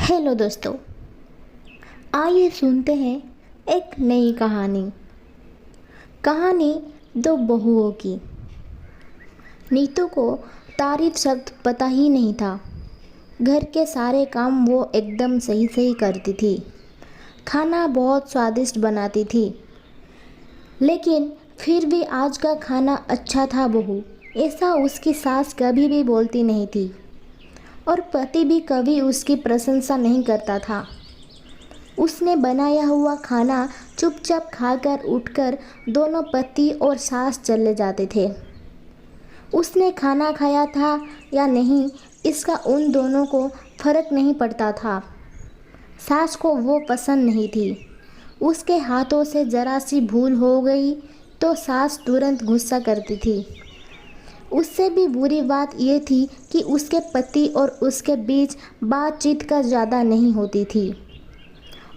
Hello दोस्तों, आइए सुनते हैं एक नई कहानी। कहानी दो बहुओं की। नीतू को तारीफ शब्द पता ही नहीं था। घर के सारे काम वो एकदम सही सही करती थी। खाना बहुत स्वादिष्ट बनाती थी। लेकिन फिर भी आज का खाना अच्छा था बहू, ऐसा उसकी सास कभी भी बोलती नहीं थी। और पति भी कभी उसकी प्रशंसा नहीं करता था। उसने बनाया हुआ खाना चुपचाप खाकर उठकर दोनों पति और सास चले जाते थे। उसने खाना खाया था या नहीं, इसका उन दोनों को फर्क नहीं पड़ता था। सास को वो पसंद नहीं थी। उसके हाथों से जरा सी भूल हो गई तो सास तुरंत गुस्सा करती थी। उससे भी बुरी बात यह थी कि उसके पति और उसके बीच बातचीत का ज़्यादा नहीं होती थी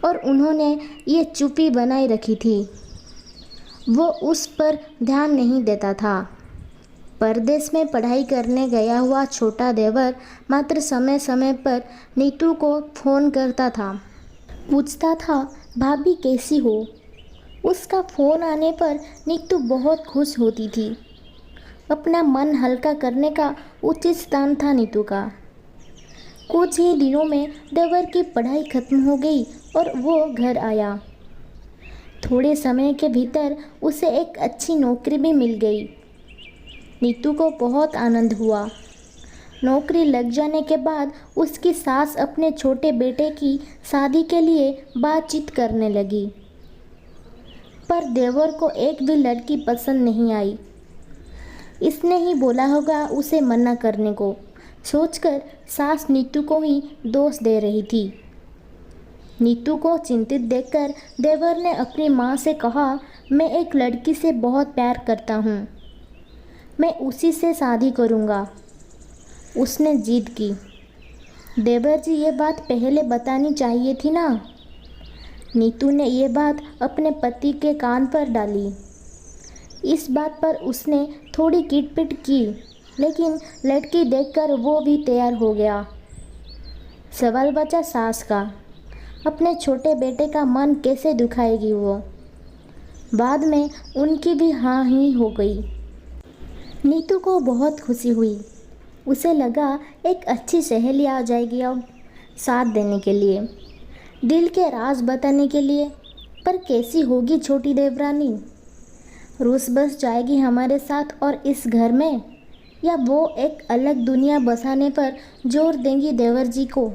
और उन्होंने ये चुप्पी बनाए रखी थी। वो उस पर ध्यान नहीं देता था। परदेश में पढ़ाई करने गया हुआ छोटा देवर मात्र समय समय पर नीतू को फ़ोन करता था। पूछता था, भाभी कैसी हो। उसका फ़ोन आने पर नीतू बहुत खुश होती थी। अपना मन हल्का करने का उचित स्थान था नीतू का। कुछ ही दिनों में देवर की पढ़ाई खत्म हो गई और वो घर आया। थोड़े समय के भीतर उसे एक अच्छी नौकरी भी मिल गई। नीतू को बहुत आनंद हुआ। नौकरी लग जाने के बाद उसकी सास अपने छोटे बेटे की शादी के लिए बातचीत करने लगी। पर देवर को एक भी लड़की पसंद नहीं आई। इसने ही बोला होगा उसे मना करने को सोचकर सास नीतू को ही दोष दे रही थी। नीतू को चिंतित देखकर देवर ने अपनी माँ से कहा, मैं एक लड़की से बहुत प्यार करता हूँ, मैं उसी से शादी करूँगा। उसने जिद की। देवर जी, ये बात पहले बतानी चाहिए थी ना। नीतू ने ये बात अपने पति के कान पर डाली। इस बात पर उसने थोड़ी किटपिट की, लेकिन लड़की देखकर वो भी तैयार हो गया। सवाल बचा सास का, अपने छोटे बेटे का मन कैसे दुखाएगी वो। बाद में उनकी भी हाँ ही हो गई। नीतू को बहुत खुशी हुई। उसे लगा एक अच्छी सहेली आ जाएगी अब साथ देने के लिए, दिल के राज बताने के लिए। पर कैसी होगी छोटी देवरानी। रूस बस जाएगी हमारे साथ और इस घर में, या वो एक अलग दुनिया बसाने पर जोर देंगी देवर जी को।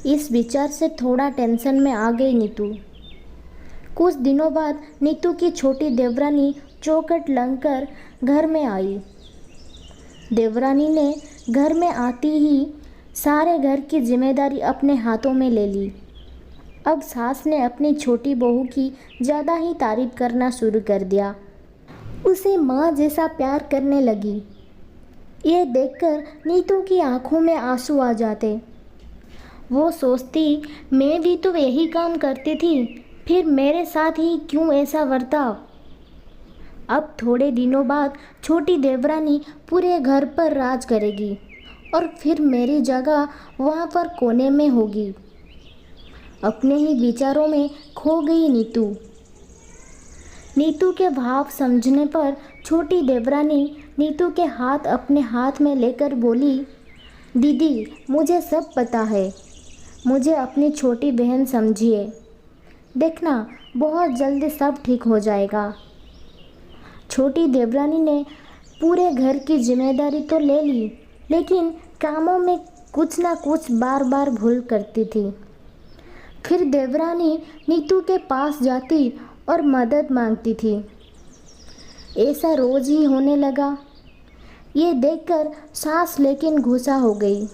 इस विचार से थोड़ा टेंशन में आ गई नीतू। कुछ दिनों बाद नीतू की छोटी देवरानी चौखट लगकर घर में आई। देवरानी ने घर में आती ही सारे घर की जिम्मेदारी अपने हाथों में ले ली। अब सास ने अपनी छोटी बहू की ज़्यादा ही तारीफ करना शुरू कर दिया। उसे माँ जैसा प्यार करने लगी। ये देखकर नीतू की आंखों में आंसू आ जाते। वो सोचती, मैं भी तो यही काम करती थी, फिर मेरे साथ ही क्यों ऐसा बर्ताव। अब थोड़े दिनों बाद छोटी देवरानी पूरे घर पर राज करेगी और फिर मेरी जगह वहाँ पर कोने में होगी। अपने ही विचारों में खो गई नीतू। नीतू के भाव समझने पर छोटी देवरानी नीतू के हाथ अपने हाथ में लेकर बोली, दीदी मुझे सब पता है, मुझे अपनी छोटी बहन समझिए। देखना बहुत जल्दी सब ठीक हो जाएगा। छोटी देवरानी ने पूरे घर की जिम्मेदारी तो ले ली, लेकिन कामों में कुछ ना कुछ बार बार भूल करती थी। फिर देवरानी नीतू के पास जाती और मदद मांगती थी। ऐसा रोज ही होने लगा। ये देखकर सास लेकिन गुस्सा हो गई।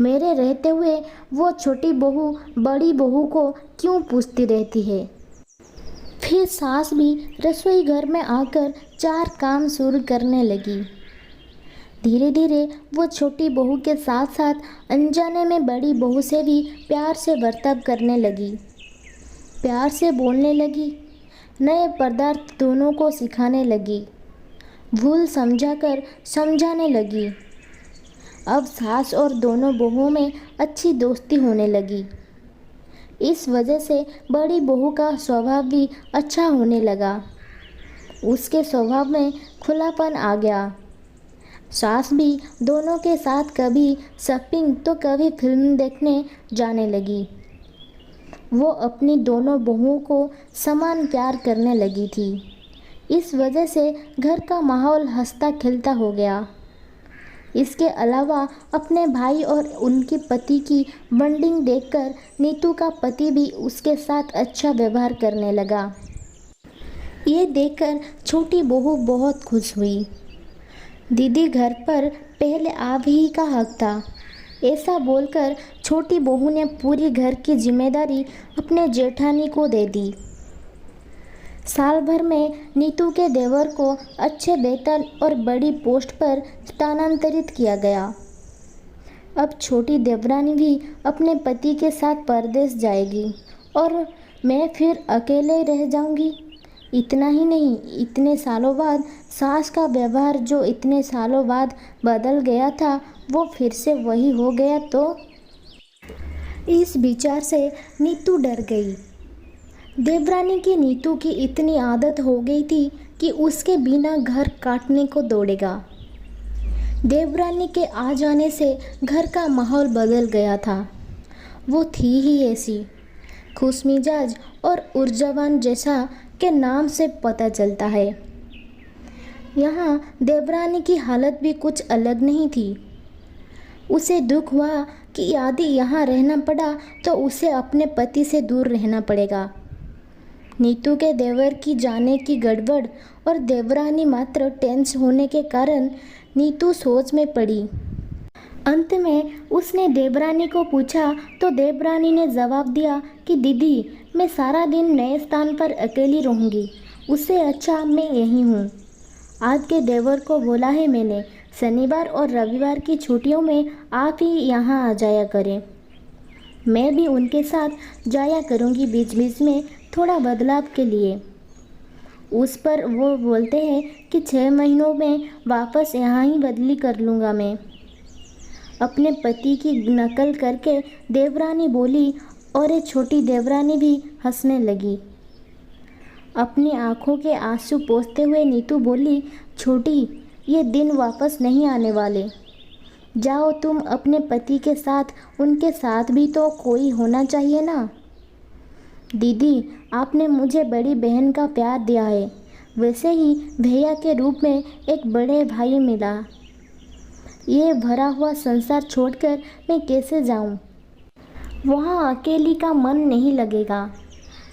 मेरे रहते हुए वो छोटी बहू बड़ी बहू को क्यों पूछती रहती है। फिर सास भी रसोई घर में आकर चार काम शुरू करने लगी। धीरे धीरे वो छोटी बहू के साथ साथ अनजाने में बड़ी बहू से भी प्यार से बर्ताव करने लगी। प्यार से बोलने लगी। नए पदार्थ दोनों को सिखाने लगी। भूल समझाकर समझाने लगी। अब सास और दोनों बहुओं में अच्छी दोस्ती होने लगी। इस वजह से बड़ी बहू का स्वभाव भी अच्छा होने लगा। उसके स्वभाव में खुलापन आ गया। सास भी दोनों के साथ कभी शॉपिंग तो कभी फिल्म देखने जाने लगी। वो अपनी दोनों बहुओं को समान प्यार करने लगी थी। इस वजह से घर का माहौल हंसता खिलता हो गया। इसके अलावा अपने भाई और उनके पति की बॉन्डिंग देखकर नीतू का पति भी उसके साथ अच्छा व्यवहार करने लगा। ये देखकर छोटी बहू बहुत खुश हुई। दीदी घर पर पहले आप ही का हक था, ऐसा बोलकर छोटी बहू ने पूरी घर की जिम्मेदारी अपने जेठानी को दे दी। साल भर में नीतू के देवर को अच्छे वेतन और बड़ी पोस्ट पर स्थानांतरित किया गया। अब छोटी देवरानी भी अपने पति के साथ परदेश जाएगी और मैं फिर अकेले रह जाऊंगी। इतना ही नहीं, इतने सालों बाद सास का व्यवहार जो इतने सालों बाद बदल गया था वो फिर से वही हो गया तो। इस विचार से नीतू डर गई। देवरानी की नीतू की इतनी आदत हो गई थी कि उसके बिना घर काटने को दौड़ेगा। देवरानी के आ जाने से घर का माहौल बदल गया था। वो थी ही ऐसी खुशमिजाज और ऊर्जावान, जैसा के नाम से पता चलता है। यहाँ देवरानी की हालत भी कुछ अलग नहीं थी। उसे दुख हुआ कि यदि यहाँ रहना पड़ा तो उसे अपने पति से दूर रहना पड़ेगा। नीतू के देवर की जाने की गड़बड़ और देवरानी मात्र टेंस होने के कारण नीतू सोच में पड़ी। अंत में उसने देवरानी को पूछा तो देवरानी ने जवाब दिया कि दीदी, मैं सारा दिन नए स्थान पर अकेली रहूँगी, उससे अच्छा मैं यहीं हूँ। आज के देवर को बोला है मैंने, शनिवार और रविवार की छुट्टियों में आप ही यहाँ आ जाया करें। मैं भी उनके साथ जाया करूँगी बीच बीच में, थोड़ा बदलाव के लिए। उस पर वो बोलते हैं कि 6 महीनों में वापस यहाँ ही बदली कर लूँगा मैं। अपने पति की नकल करके देवरानी बोली और ये छोटी देवरानी भी हंसने लगी। अपनी आंखों के आंसू पोंछते हुए नीतू बोली, छोटी, ये दिन वापस नहीं आने वाले। जाओ तुम अपने पति के साथ, उनके साथ भी तो कोई होना चाहिए ना। दीदी, आपने मुझे बड़ी बहन का प्यार दिया है, वैसे ही भैया के रूप में एक बड़े भाई मिला। ये भरा हुआ संसार छोड़कर मैं कैसे जाऊं? वहाँ अकेली का मन नहीं लगेगा।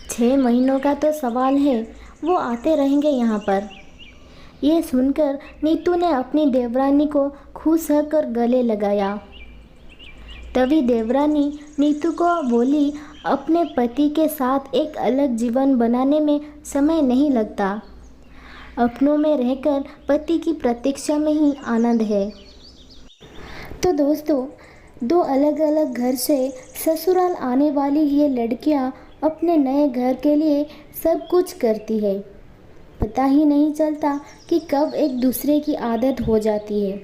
6 महीनों का तो सवाल है, वो आते रहेंगे यहाँ पर। ये सुनकर नीतू ने अपनी देवरानी को खुश होकर गले लगाया। तभी देवरानी नीतू को बोली, अपने पति के साथ एक अलग जीवन बनाने में समय नहीं लगता। अपनों में रहकर पति की प्रतीक्षा में ही आनंद है। तो दोस्तों, 2 अलग अलग घर से ससुराल आने वाली ये लड़कियां अपने नए घर के लिए सब कुछ करती है। पता ही नहीं चलता कि कब एक दूसरे की आदत हो जाती है।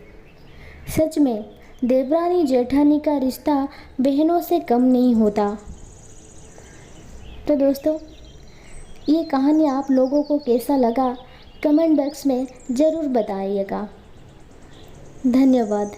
सच में देवरानी जेठानी का रिश्ता बहनों से कम नहीं होता। तो दोस्तों, ये कहानी आप लोगों को कैसा लगा कमेंट बॉक्स में ज़रूर बताइएगा। धन्यवाद।